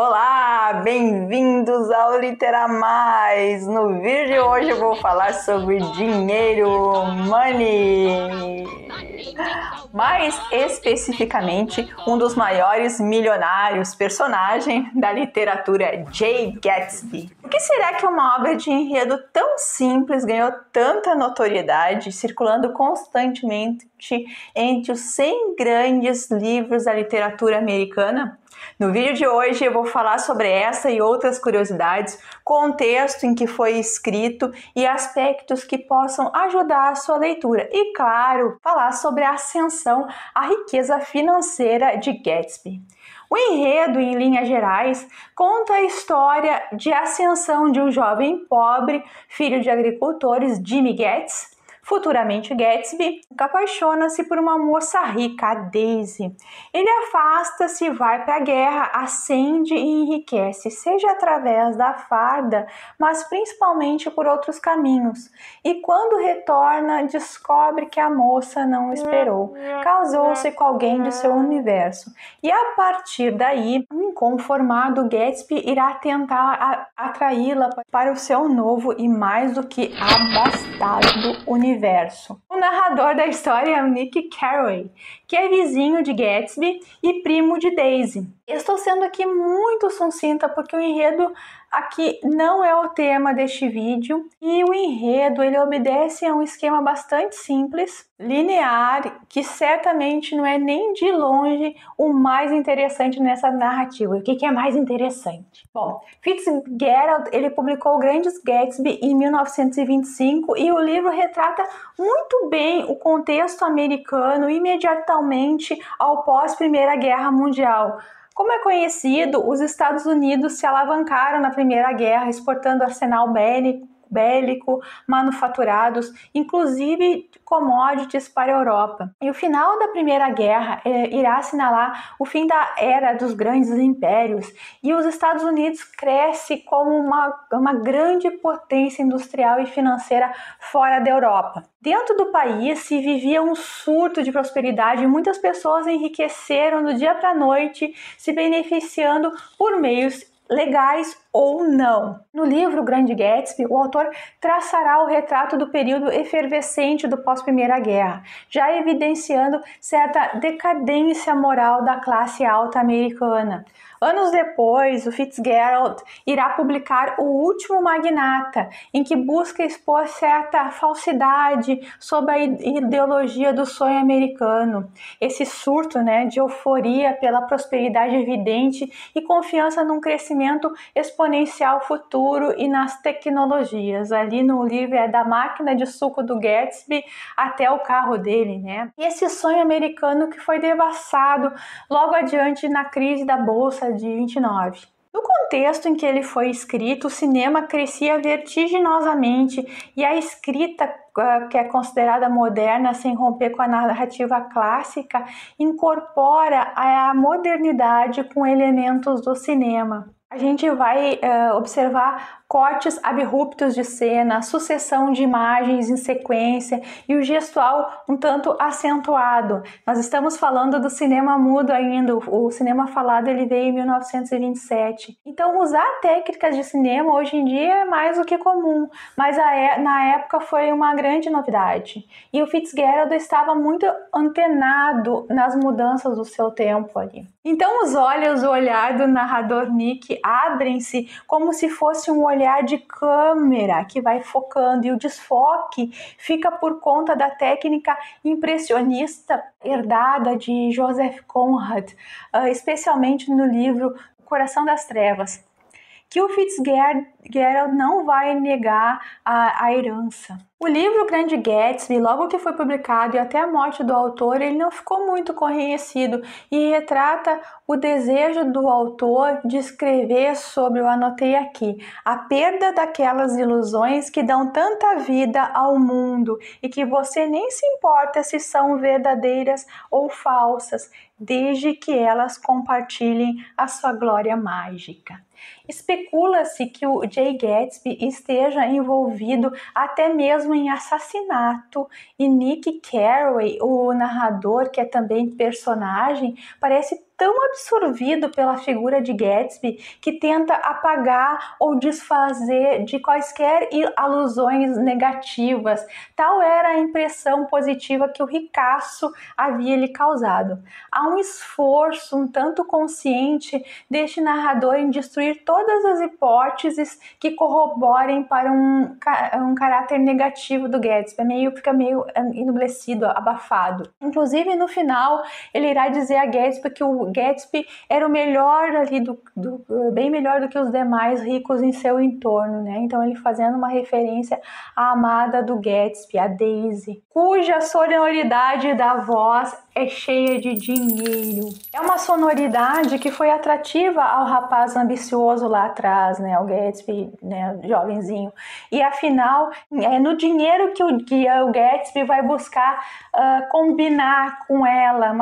Olá, bem-vindos ao Litera Mais. No vídeo de hoje eu vou falar sobre dinheiro, money. Mais especificamente, um dos maiores milionários, personagem da literatura, Jay Gatsby. Por que será que uma obra de enredo tão simples ganhou tanta notoriedade, circulando constantemente entre os 100 grandes livros da literatura americana? No vídeo de hoje eu vou falar sobre essa e outras curiosidades, contexto em que foi escrito e aspectos que possam ajudar a sua leitura. E, claro, falar sobre a ascensão à riqueza financeira de Gatsby. O enredo, em linhas gerais, conta a história de ascensão de um jovem pobre, filho de agricultores, Jimmy Getz, futuramente Gatsby, que apaixona-se por uma moça rica, a Daisy. Ele afasta-se e vai para a guerra, ascende e enriquece, seja através da farda, mas principalmente por outros caminhos. E quando retorna, descobre que a moça não esperou, casou-se com alguém de seu universo. E a partir daí, inconformado, Gatsby irá tentar atraí-la para o seu novo e mais do que abastado universo. O narrador da história é o Nick Carraway, que é vizinho de Gatsby e primo de Daisy. Estou sendo aqui muito sucinta porque o enredo aqui não é o tema deste vídeo e o enredo ele obedece a um esquema bastante simples, linear, que certamente não é nem de longe o mais interessante nessa narrativa. O que é mais interessante? Bom, Fitzgerald ele publicou O Grande Gatsby em 1925 e o livro retrata muito bem o contexto americano imediatamente ao pós-Primeira Guerra Mundial. Como é conhecido, os Estados Unidos se alavancaram na Primeira Guerra, exportando arsenal bélico, manufaturados, inclusive commodities para a Europa. E o final da Primeira Guerra irá assinalar o fim da era dos grandes impérios e os Estados Unidos cresce como uma grande potência industrial e financeira fora da Europa. Dentro do país se vivia um surto de prosperidade e muitas pessoas enriqueceram do dia para a noite, se beneficiando por meios legais ou não. No livro Grande Gatsby, o autor traçará o retrato do período efervescente do pós-Primeira Guerra, já evidenciando certa decadência moral da classe alta americana. Anos depois, o Fitzgerald irá publicar O Último Magnata, em que busca expor certa falsidade sobre a ideologia do sonho americano. Esse surto, de euforia pela prosperidade evidente e confiança num crescimento exponencial futuro e nas tecnologias. Ali no livro é da máquina de suco do Gatsby até o carro dele, E esse sonho americano que foi devassado logo adiante na crise da Bolsa de 29. No contexto em que ele foi escrito, o cinema crescia vertiginosamente e a escrita, que é considerada moderna, sem romper com a narrativa clássica, incorpora a modernidade com elementos do cinema. A gente vai observar cortes abruptos de cena, sucessão de imagens em sequência e o gestual um tanto acentuado. Nós estamos falando do cinema mudo ainda, o cinema falado ele veio em 1927. Então usar técnicas de cinema hoje em dia é mais do que comum, mas na época foi uma grande novidade. E o Fitzgerald estava muito antenado nas mudanças do seu tempo ali. Então os olhos, o olhar do narrador Nick abrem-se como se fosse um olhar de câmera que vai focando e o desfoque fica por conta da técnica impressionista herdada de Joseph Conrad, especialmente no livro O Coração das Trevas, que o Fitzgerald não vai negar a herança. O livro Grande Gatsby, logo que foi publicado e até a morte do autor, ele não ficou muito conhecido e retrata o desejo do autor de escrever sobre, eu anotei aqui, a perda daquelas ilusões que dão tanta vida ao mundo e que você nem se importa se são verdadeiras ou falsas, desde que elas compartilhem a sua glória mágica. Especula-se que o Jay Gatsby esteja envolvido até mesmo em assassinato e Nick Carraway, o narrador, que é também personagem, parece tão absorvido pela figura de Gatsby que tenta apagar ou desfazer de quaisquer alusões negativas. Tal era a impressão positiva que o ricaço havia lhe causado. Há um esforço um tanto consciente deste narrador em destruir todas as hipóteses que corroborem para um caráter negativo do Gatsby. Fica meio enublecido, abafado. Inclusive, no final, ele irá dizer a Gatsby que o Gatsby era o melhor ali, bem melhor do que os demais ricos em seu entorno, né? Então, ele fazendo uma referência à amada do Gatsby, a Daisy, cuja sonoridade da voz é cheia de dinheiro. É uma sonoridade que foi atrativa ao rapaz ambicioso lá atrás, né? O Gatsby, né? Jovenzinho. E afinal, é no dinheiro que o Gatsby vai buscar combinar com ela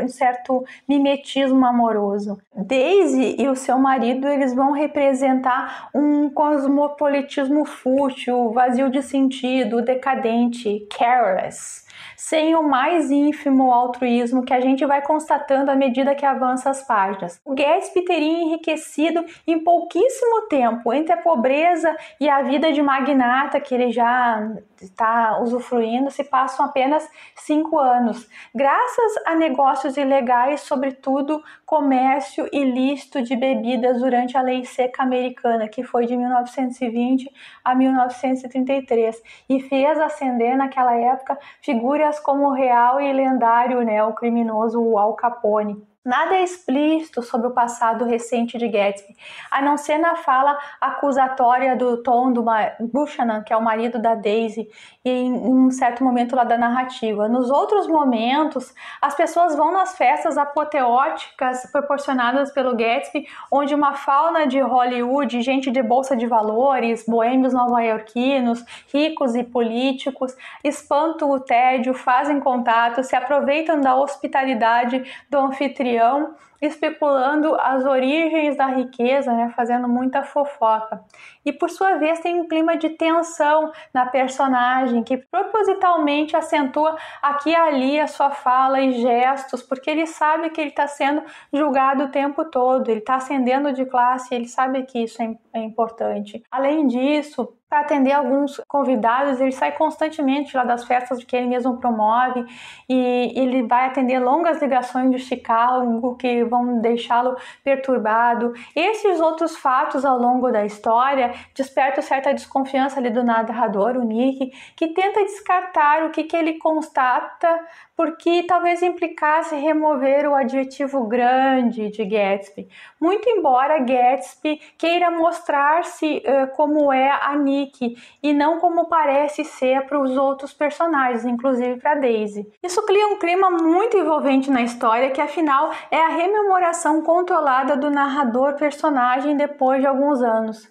um certo mimetismo amoroso. Daisy e o seu marido, eles vão representar um cosmopolitismo fútil, vazio de sentido, decadente, careless, sem o mais ínfimo altruísmo que a gente vai constatando à medida que avança as páginas. O Gatsby teria enriquecido em pouquíssimo tempo. Entre a pobreza e a vida de magnata que ele já está usufruindo, se passam apenas 5 anos. Graças a negócios ilegais, sobretudo comércio ilícito de bebidas durante a Lei Seca americana, que foi de 1920 a 1933, e fez ascender naquela época figuras como o real e lendário, né, o criminoso Al Capone. Nada é explícito sobre o passado recente de Gatsby, a não ser na fala acusatória do Tom Buchanan, que é o marido da Daisy, e em um certo momento lá da narrativa. Nos outros momentos, as pessoas vão nas festas apoteóticas proporcionadas pelo Gatsby, onde uma fauna de Hollywood, gente de bolsa de valores, boêmios nova-iorquinos, ricos e políticos, espantam o tédio, fazem contato, se aproveitam da hospitalidade do anfitrião, especulando as origens da riqueza, né, fazendo muita fofoca. E por sua vez tem um clima de tensão na personagem que propositalmente acentua aqui e ali a sua fala e gestos, porque ele sabe que ele está sendo julgado o tempo todo, ele está ascendendo de classe, ele sabe que isso é importante. Além disso, para atender alguns convidados, ele sai constantemente lá das festas que ele mesmo promove, e ele vai atender longas ligações de Chicago que vão deixá-lo perturbado. Esses outros fatos ao longo da história despertam certa desconfiança ali do narrador, o Nick, que tenta descartar o que ele constata, porque talvez implicasse remover o adjetivo grande de Gatsby. Muito embora Gatsby queira mostrar-se como é a Nick e não como parece ser para os outros personagens, inclusive para Daisy. Isso cria um clima muito envolvente na história, que afinal é a rememoração controlada do narrador-personagem depois de alguns anos.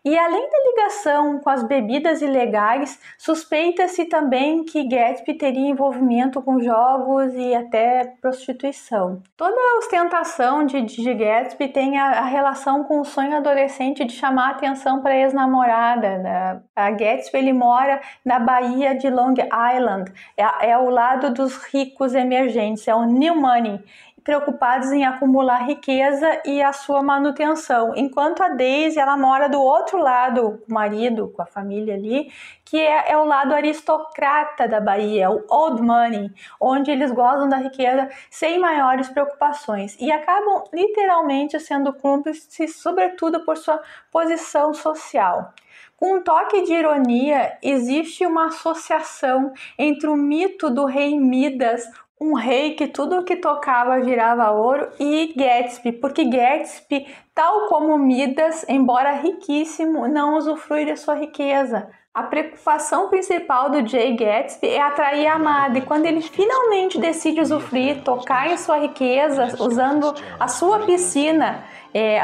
E além da ligação com as bebidas ilegais, suspeita-se também que Gatsby teria envolvimento com jogos e até prostituição. Toda a ostentação de Gatsby tem a relação com o sonho adolescente de chamar a atenção para a ex-namorada. A Gatsby, ele mora na Baía de Long Island, é ao lado dos ricos emergentes, é o New Money, preocupados em acumular riqueza e a sua manutenção, enquanto a Daisy, ela mora do outro lado, com o marido, com a família ali, que é o lado aristocrata da Bahia, o Old Money, onde eles gozam da riqueza sem maiores preocupações e acabam literalmente sendo cúmplices, sobretudo por sua posição social. Com um toque de ironia, existe uma associação entre o mito do rei Midas, um rei que tudo o que tocava virava ouro, e Gatsby, porque Gatsby, tal como Midas, embora riquíssimo, não usufrui de sua riqueza. A preocupação principal do Jay Gatsby é atrair a amada, e quando ele finalmente decide usufruir, tocar em sua riqueza, usando a sua piscina,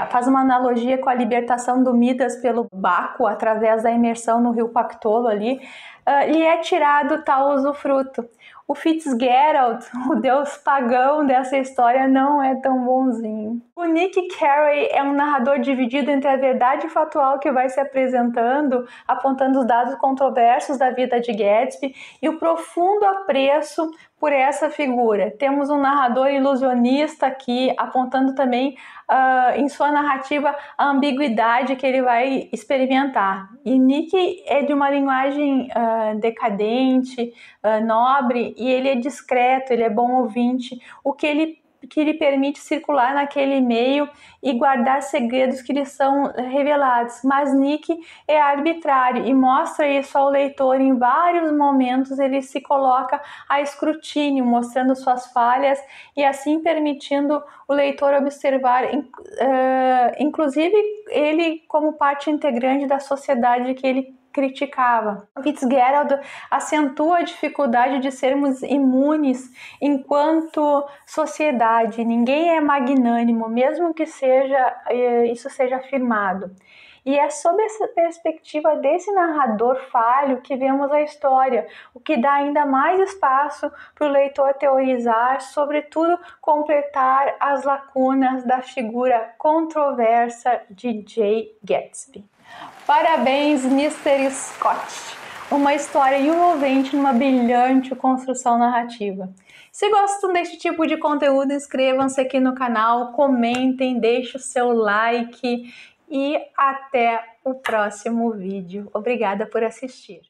faz uma analogia com a libertação do Midas pelo Baco, através da imersão no rio Pactolo ali, lhe é tirado tal usufruto. o Fitzgerald, o deus pagão dessa história, não é tão bonzinho. O Nick Carey é um narrador dividido entre a verdade factual que vai se apresentando, apontando os dados controversos da vida de Gatsby, e o profundo apreço por essa figura. Temos um narrador ilusionista aqui, apontando também em sua narrativa a ambiguidade que ele vai experimentar. E Nick é de uma linguagem decadente, nobre, e ele é discreto, ele é bom ouvinte, o que lhe permite circular naquele meio e guardar segredos que lhe são revelados. Mas Nick é arbitrário e mostra isso ao leitor. Em vários momentos ele se coloca a escrutínio, mostrando suas falhas e assim permitindo o leitor observar, inclusive ele como parte integrante da sociedade que ele criticava. Fitzgerald acentua a dificuldade de sermos imunes enquanto sociedade. Ninguém é magnânimo, mesmo que isso seja afirmado. E é sob essa perspectiva desse narrador falho que vemos a história, o que dá ainda mais espaço para o leitor teorizar, sobretudo completar as lacunas da figura controversa de J. Gatsby. Parabéns, Mr. Scott! Uma história envolvente numa brilhante construção narrativa. Se gostam deste tipo de conteúdo, inscrevam-se aqui no canal, comentem, deixem o seu like e até o próximo vídeo. Obrigada por assistir.